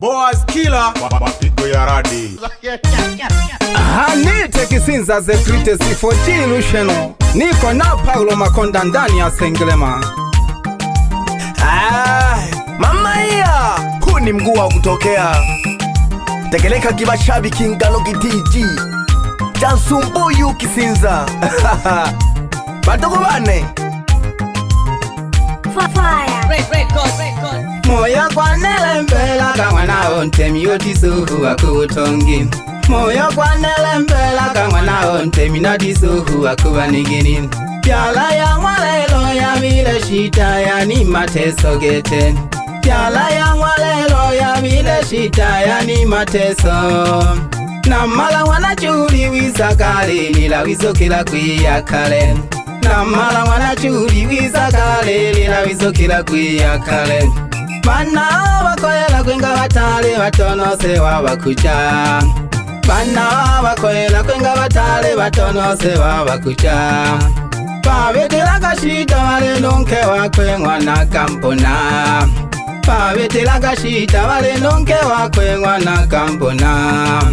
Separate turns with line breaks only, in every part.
Boaz Killer mapigo ya radi
Hanite Kisinza the greatest for Luciano. Niko na Paulo Makonda ndani ya Senglema.
Mama iya, huu ni mguu wa kutokea tegeleka kibashabi kingalo gitiji Jansumbuyu Kisinza. Badogo bane
Moyo kwa nelembela kamwana ontemi otisuhu wakutongi. Moyo kwa nelembela kamwana ontemi natisuhu wakubanigini. Pyala ya mwalelo ya vile shita ya ni mateso gete. Pyala ya mwalelo ya vile shita ya ni mateso. Namala wanachuri wizakale nila wizokila kwiyakale. Namala wanachuri wizakale nila wizokila kwiyakale. Bana bakoyela kwenga batale batonose wabakuja. Bana bakoyela kwenga batale batonose wabakuja. Pabetela kashita wale nonke wakwe mwana kampona. Pabetela kashita wale nonke wakwe mwana kampona.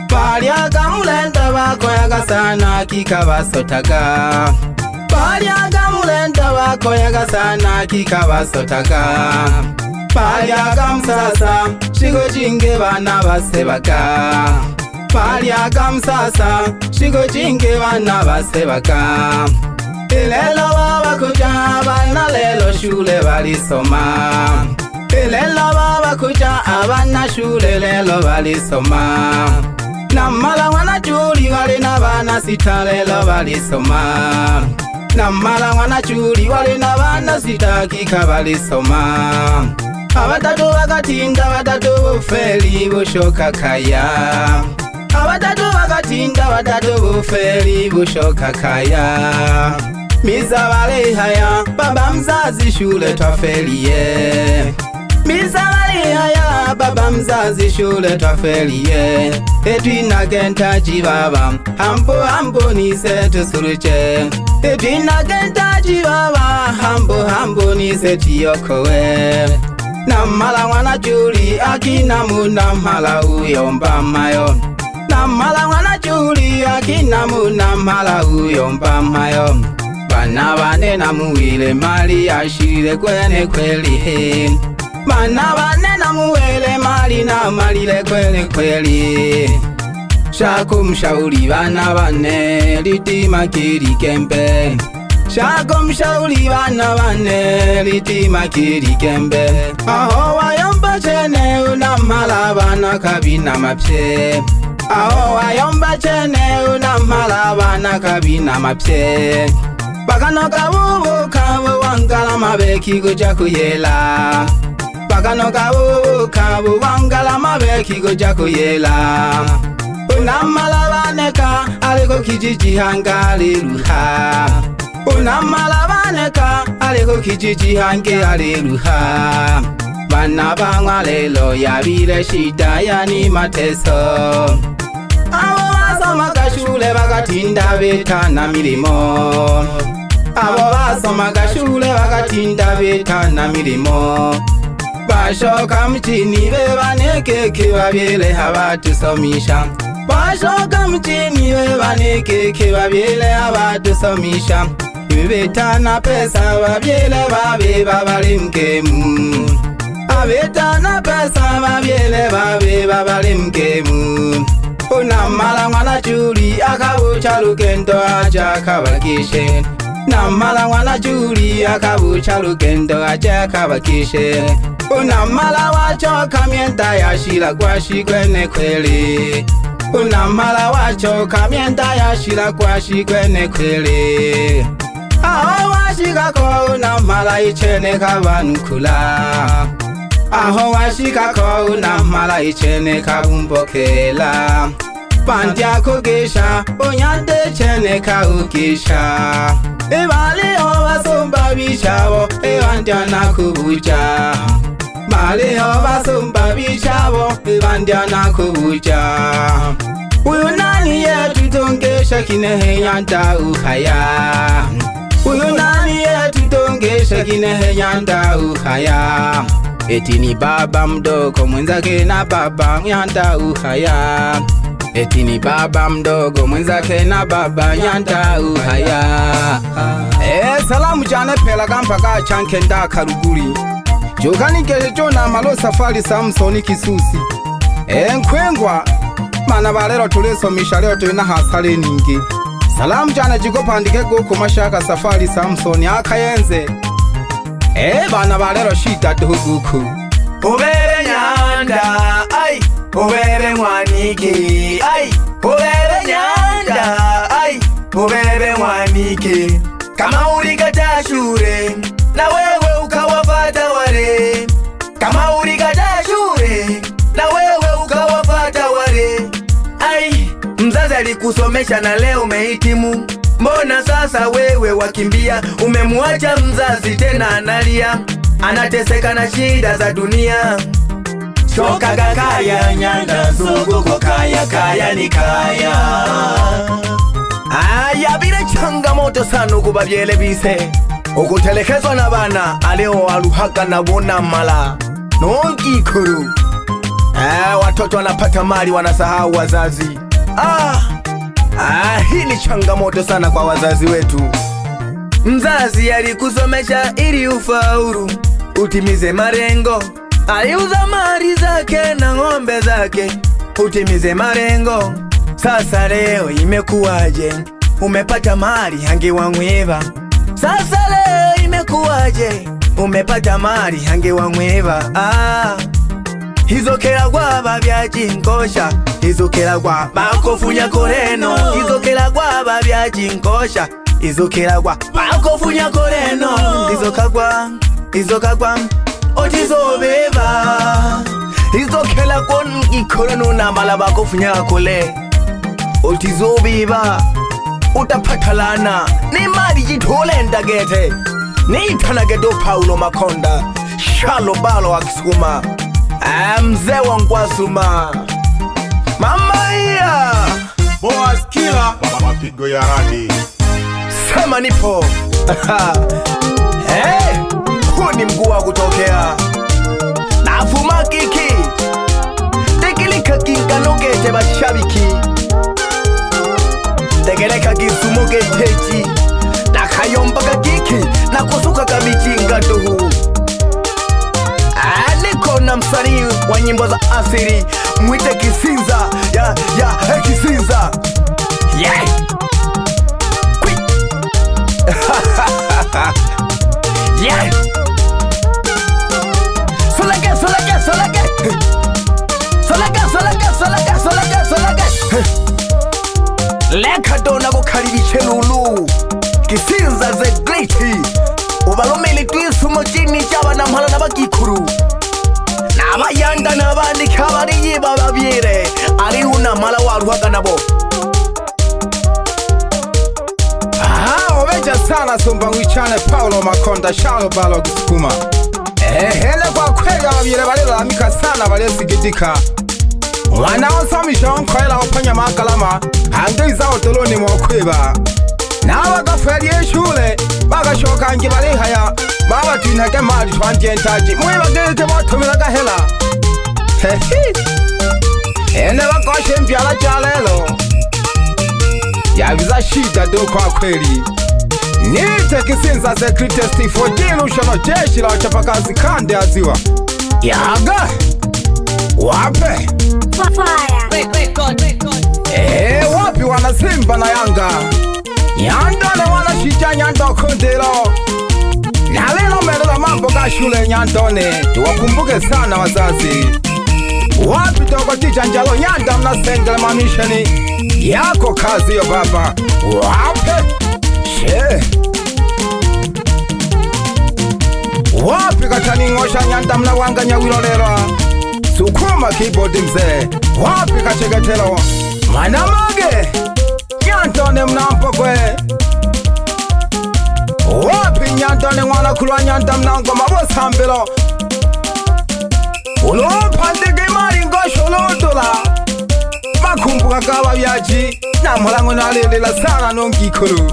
Palyaga mulenda bakoyaga sana kikabasotaga. Palyaga mulenda bakoyaga sana kikabasotaga. Palyaga msasa shigo jinge bana basebaga. Palyaga msasa shigo jinge bana basebaga. Ilelo baba kuja abana lelo shule balisoma. Ilelo baba kuja abana shule lelo balisoma. Namala wanachuri wale na bana sita lelo balisoma. Namala wanachuri wale na bana sita kika balisoma. Abatatu bagatinda batatu bufeli bushoka kaya. Abatatu bagatinda batatu bufeli bushoka kaya. Miza wale haya baba mzazi shule twafeliye. Miza wale haya baba mzazi shule twafeliye. Edwina gentaji baba hambo nise tusuruche. Edwina gentaji baba hambo nise tiyokowe. Namala wanachuri akina muna mala uyomba mayo. Namala wanachuri akina muna mala uyomba mayo. Bana bane na muwile mali ashire kwene kweli. Bana bane na muwile mali na malile kweli kweli. Shako mshauri bana bane litima kiri kembe. Shako mshauri bana bane litima kiri kembe. Aho wayomba chene unamala bana kabina mapse. Aho wayomba chene unamala bana kabina mapse. Bakano kabubu kabu wangala mabeki kuja kuyela. Bakano kabu wangala mabeki kuja kuyela. Unamala baneka aliko kijiji hangali ruha. Unamala baneka aliko kijiji hange aliruha. Bana bangwa lelo ya vile shida ya ni mateso. Abo basoma kashule bagatinda betana milimo. Abo basoma kashule bagatinda betana milimo. Bashoka mchini bebanekeke babyele abatusomisha. Bashoka mchini bebanekeke babyele abatusomisha. Betana pesa babyele babe babali mkemu. Abetana pesa babyele babe babali mkemu. Unamala wanachuri akabucha lugendo aja akabakishe. Namala wanachuri akabucha lugendo aja akabakishe. Unamala wachoka mienda yashira kwa shigwene kweli. Unamala wachoka mienda yashira kwa shigwene kweli. Aho washika kwa unamala ichene kabanukula. Aho washika kwa unamala ichene kabumbokela. Bandia kugisha unyande chene kaukisha. Ibali oba sumba bishabo ibandia nakubuja. Bali oba sumba bishabo ibandia nakubuja. Uyu nani yetu tungesha kinehe yanda uhaya. Uyu nani yetu tungesha kinehe yanda uhaya. eti ni baba mdogo mwenzake na baba Nyanda uhaya. Eti ni baba mdogo mwenzake na baba Nyanda uhaya. Salamu jane pela kampaka chanke nda karuguri. Jogani keje jona malo safari Samsoni Kisusi. Nkwengwa mana balero tulesomisha leo tuina hasale ningi. Salamu jane jigo pandike goko mashaka safari Samsoni akayenze. Bana balero shita duhuguku.
Ubere Nyanda, ay, ubere mwaniki, ay, ubere Nyanda, ay, ubere mwaniki. Kama ulikata shure, na wewe ukawafata wale. Kama ulikata shure, na wewe ukawafata wale. Ay, mzazi alikusomesha na leo umehitimu. Mbona sasa wewe wakimbia? Umemwacha mzazi tena analia, anateseka na shida za dunia. Shoka kaya Nyanda zunguko kaya kaya ni kaya. Aya bile changamoto sana ukubabyele bise. Ukutelekezwa na bana aleo aluhaka na bona mala nongi kuru. Watoto wanapata mali wanasahau wazazi. Hii ni changamoto sana kwa wazazi wetu. Mzazi alikusomesha ili ufaulu, utimize malengo. Aliuza mali zake na ng'ombe zake, utimize malengo. Sasa leo imekuwaje? Umepata mali angewangweva. Sasa leo imekuwaje? Umepata mali angewangweva. Izokera kwa babyaji nkosha, izokera kwa bakofunya koreno. Izokera kwa babyaji nkosha, izokera kwa bakofunya koreno. Izokagwa otizobeba. Izokera kwa ikoreno na mala bakofunya kole. Otizobeba utapatalana ni mali jitole ndagete. Ni itanagedo Paulo Makonda Shalo balo akisukuma. Mzee wa Ngwasuma Mama iya
Boaz Killer mapigo ya radi.
Sema nipo. Huu ni mguu wa kutokea nafuma kiki tegeleka kinkanogeje bashabiki. Tegeleka kisumugejeji nakayombaga kiki nakusuka kabichinga tuhu. Niko na msanii wa nyimbo za asili mwite Kisinza. Kisinza. Yeah. Yeah. Solake. Leka dona kukaribishe lulu. Kisinza the great. Ubalomeli twisumo chini chaba na mhala na bakikuru. Nabayanda nabandi kabari bababyere ari una mala waruhaga nabo.
Obeja sana sumba ngwichane Paulo Makonda Shalo balo kusukuma. Hele kwa kweli ababyere balelamika sana balesigitika. Wanaosamisha onkoela opanya makalama hangiza otoloni mwokweba. Nabagaferiye shule bagashoka ngi balihaya baba twinage mali twanjentaji mwibageze botomeraga hela. Ene bakoshe mbyala jalelo yabiza shida do kwa kweli. Nite Kisinza secretary for Dilushano jeshi la wachapakazi kande aziwa yaga wape wapi wana Simba na Yanga. Nyanda na wana shija Nyanda kondelo. Na lelo melela mambo ka shule Nyandone. Tuwakumbuke sana wazazi. Wapi toka ticha Njalo Nyanda mnasengele mamisheni yako kazi yo baba. Wape she wapi katani ngosha Nyanda mnawanganya wilolelwa. Sukuma keyboard mzee. Wapi kachegetelo manamage Nyandone mnampokwe. Wapi Nyandone mwana kulwa Nyanda mnango mabosambelo. Ulopandege mari ngosho lodola. Makumbuka kawa yaji na mwalango nalelela sana nongikuru.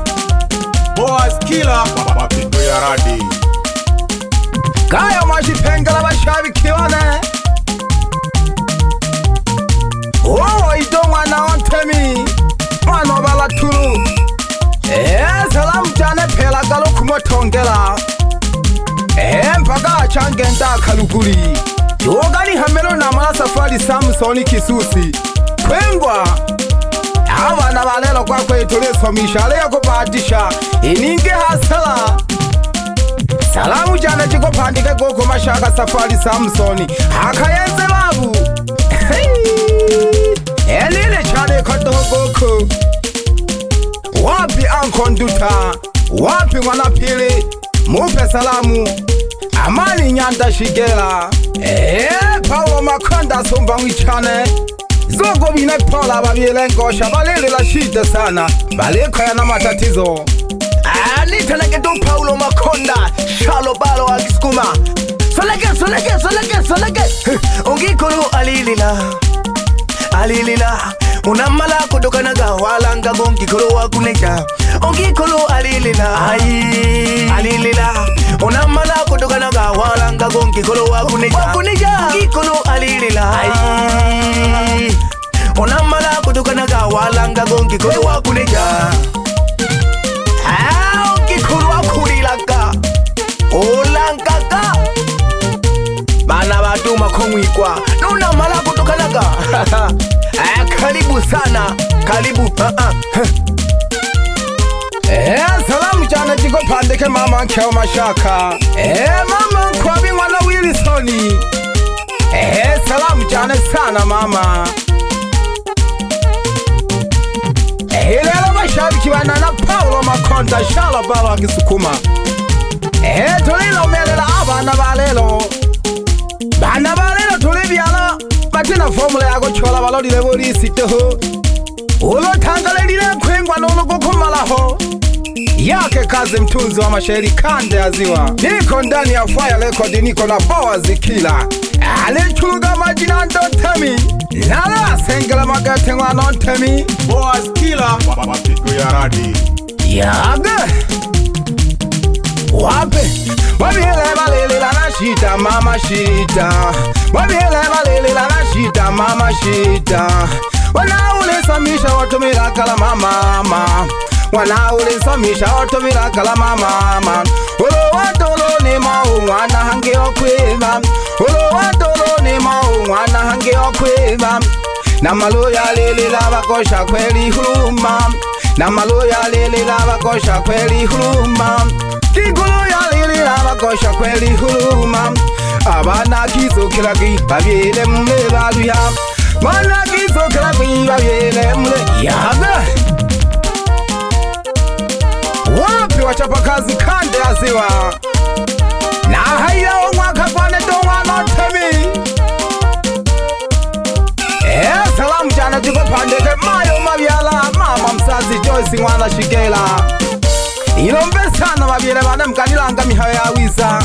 Boaz Killer mapigo ya radi.
Gaya mashipengela bashabikiwane ido mwana ontemi mwana balatulu salamu jane phela galo kumotongela mpaka achangenda kaluguli yogani hamelo na mala safari Samsoni Kisusi kwengwa abana balelo kwa kwetole somisha leo kupatisha ininge hasala salamu jane chiko pandike goko mashaka safari Samsoni akayenze babu elile chane katogoko wapi ankonduta wapi mwana pili mupe salamu amani nyanda shigela Paulo Makonda sumba mwichane zogo bine Paula babiele ngosha balele la shida sana baleko ya na matatizo
nitanake tu Paulo Makonda shalo balo akisukuma soleke ongikolo alilila unamala kutokanaga walanga gongikolo wakuneja ongikolo alilila unamala kutokanaga walanga gongikolo wakuneja ongikolo alilila unamala kutokanaga walanga gongikolo wakuneja ongikolo wakulilaka olangaka bana batu makomwikwa nunamala kutokanaga karibu sana karibu
salamu jana jiko pandeke mama nkeo mashaka mama nkwabi mwana Wilsoni salamu jana sana mama lelo bashabiki bana na Paulo Makonda shala balo akisukuma tulilo melela abana balelo tulibyala batina formula yako chola balodile bolisi toho ulo tangalelile kwengwa nolo kukumalaho yake kazi mtunzi wa mashairi kande ya ziwa niko ndani ya Fire Record niko na Boaz Killer alichuluga majina Ndontemi nala sengela magate mwana Ntemi
Boaz Killer mapigo ya radi
yaga wape wabile balele la shita mama shita wabile balele la shita mama shita wanaule samisha watumila kala mama wanaule samisha watumila kala mama ulo watolo ni maungwana hange okwema ulo watolo ni maungwana hange okwema na maloya lele la bakosha kweli huluma na maloya lele la bakosha kweli huluma Kigulu ya lili la bakosha kweli huluma abana kisokela ki babiele mle baluya bana kisokela ki babiele mle yaga wapi wachapakazi kande ya ziwa na haya omwaka kwane dongwa Ntemi salamu jana jiko pandeke mayo mabyala mama msazi Joyce mwana Shigela ilombe sana babyele bana mkanilanga mihayo ya wisa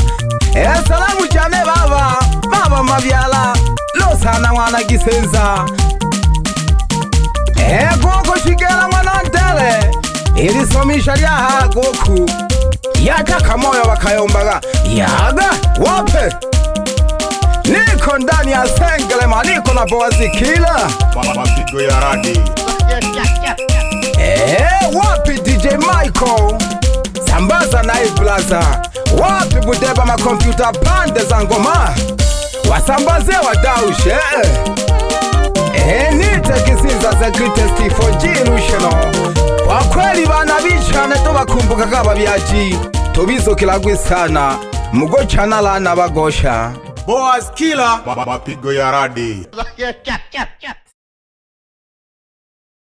salamu jane baba mabyala lo sana mwana Gisenza Gogo Shigela mwana Ntele ilisomisha lyaha goku yataka moyo bakayombaga yaga wape niko ndani ya Sengelema niko na Boaz Killer
mapigo ya radi
wapi DJ Michael sambaza na Plaza wapi Budeba makompyuta pande za ngoma wasambaze wadaushe nite Kisinza the greatest for G-Illusional kwa kweli bana bichane tubakumbuka kaba byaji tubizokela gwisana mugochana lana bagosha
Boaz Killer mapigo ya radi